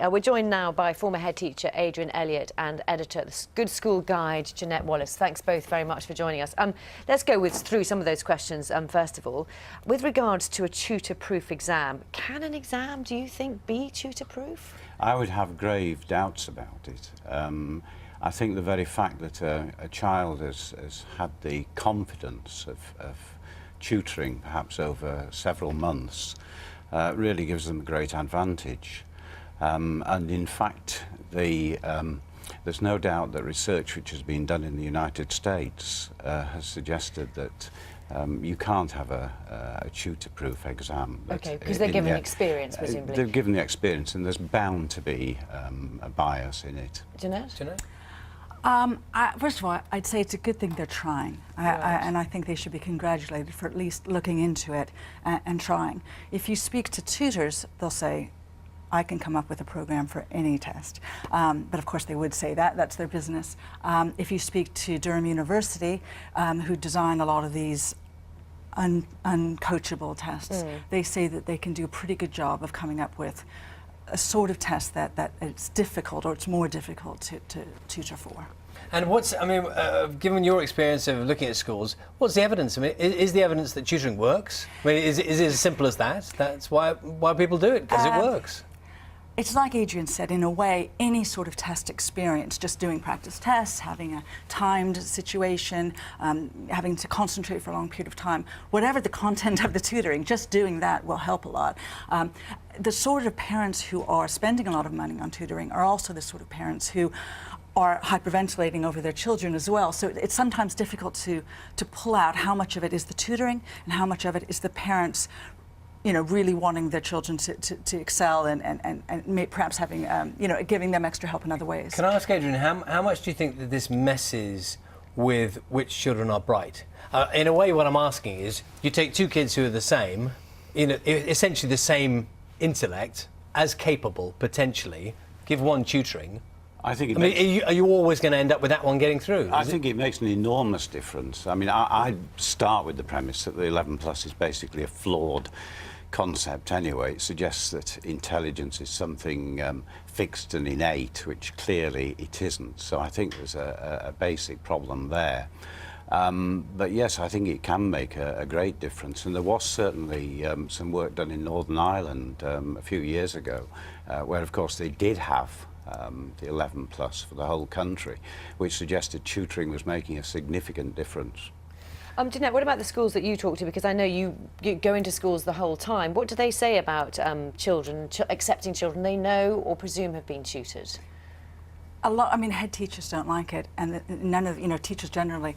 We're joined now by former head teacher Adrian Elliott and editor at the Good School Guide, Janette Wallis. Thanks both very much for joining us. Let's go through some of those questions first of all. With regards to a tutor-proof exam, can an exam, do you think, be tutor-proof? I would have grave doubts about it. I think the very fact that a child has had the confidence of tutoring, perhaps over several months, really gives them a great advantage. And in fact, there's no doubt that research which has been done in the United States has suggested that you can't have a tutor-proof exam. Okay, because they're given experience, presumably. They're given the experience, and there's bound to be a bias in it. Jeanette? First of all, I'd say it's a good thing they're trying, and I think they should be congratulated for at least looking into it and trying. If you speak to tutors, they'll say, I can come up with a program for any test. But of course they would say that, that's their business. If you speak to Durham University, who design a lot of these uncoachable tests, they say that they can do a pretty good job of coming up with a sort of test that it's difficult, or it's more difficult to tutor for. And given your experience of looking at schools, what's the evidence? I mean, is the evidence that tutoring works? I mean, is it as simple as that? That's why people do it, because it works. It's like Adrian said, in a way, any sort of test experience, just doing practice tests, having a timed situation, having to concentrate for a long period of time, whatever the content of the tutoring, just doing that will help a lot. The sort of parents who are spending a lot of money on tutoring are also the sort of parents who are hyperventilating over their children as well. So it's sometimes difficult to pull out how much of it is the tutoring and how much of it is the parents, you know, really wanting their children to excel and perhaps having, you know, giving them extra help in other ways. Can I ask Adrian, how much do you think that this messes with which children are bright? In a way, what I'm asking is, you take two kids who are the same, you know, essentially the same intellect, as capable, potentially, give one tutoring. I think are you always going to end up with that one getting through? I think it makes an enormous difference. I mean, I start with the premise that the 11 plus is basically a flawed concept anyway. It suggests that intelligence is something fixed and innate, which clearly it isn't. So I think there's a basic problem there. But yes, I think it can make a great difference. And there was certainly some work done in Northern Ireland a few years ago, where of course they did have the 11 plus for the whole country, which suggested tutoring was making a significant difference. Janette, what about the schools that you talk to? Because I know you go into schools the whole time. What do they say about children, accepting children they know or presume have been tutored? A lot. I mean, head teachers don't like it, and none of, you know, teachers generally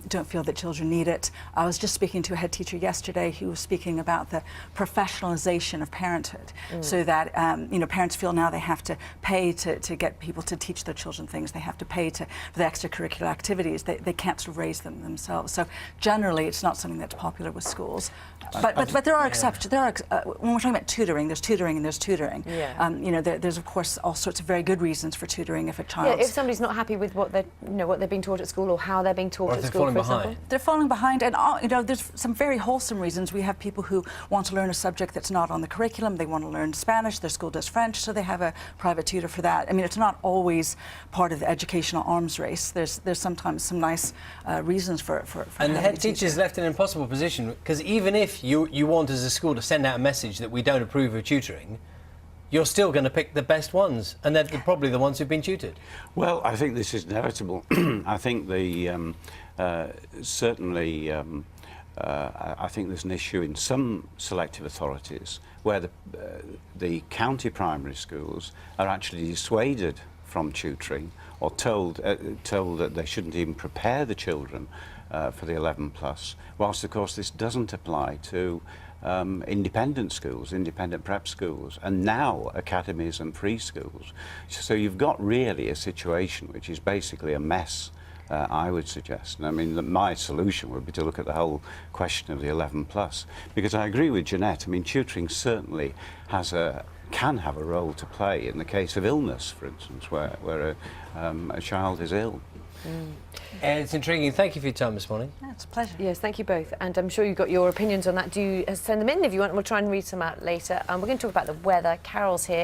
don't feel that children need it. I was just speaking to a head teacher yesterday who was speaking about the professionalisation of parenthood, so that you know, parents feel now they have to pay to get people to teach their children things. They have to pay for the extracurricular activities. They can't sort of raise them themselves. So generally, it's not something that's popular with schools. But there are exceptions. There are when we're talking about tutoring, there's tutoring and there's tutoring. Yeah. You know, there's of course all sorts of very good reasons for tutoring if a child. Yeah, if somebody's not happy with what they're being taught at school or how they're being taught at school, for example. They're falling behind, and you know, there's some very wholesome reasons. We have people who want to learn a subject that's not on the curriculum. They want to learn Spanish. Their school does French, so they have a private tutor for that. I mean, it's not always part of the educational arms race. There's sometimes some nice reasons for and the head teacher's left in an impossible position, because even if you want as a school to send out a message that we don't approve of tutoring, you're still going to pick the best ones, and they're probably the ones who've been tutored. Well, I think this is inevitable. I think certainly I think there's an issue in some selective authorities where the county primary schools are actually dissuaded from tutoring or told that they shouldn't even prepare the children for the 11 plus, whilst of course this doesn't apply to independent schools, independent prep schools, and now academies and preschools. So you've got really a situation which is basically a mess, I would suggest. And I mean, my solution would be to look at the whole question of the 11 plus, because I agree with Janette. I mean, tutoring certainly can have a role to play in the case of illness, for instance, where a child is ill. It's intriguing. Thank you for your time this morning. Yeah, it's a pleasure. Yes, thank you both. And I'm sure you've got your opinions on that. Do send them in if you want. We'll try and read some out later. We're going to talk about the weather. Carol's here.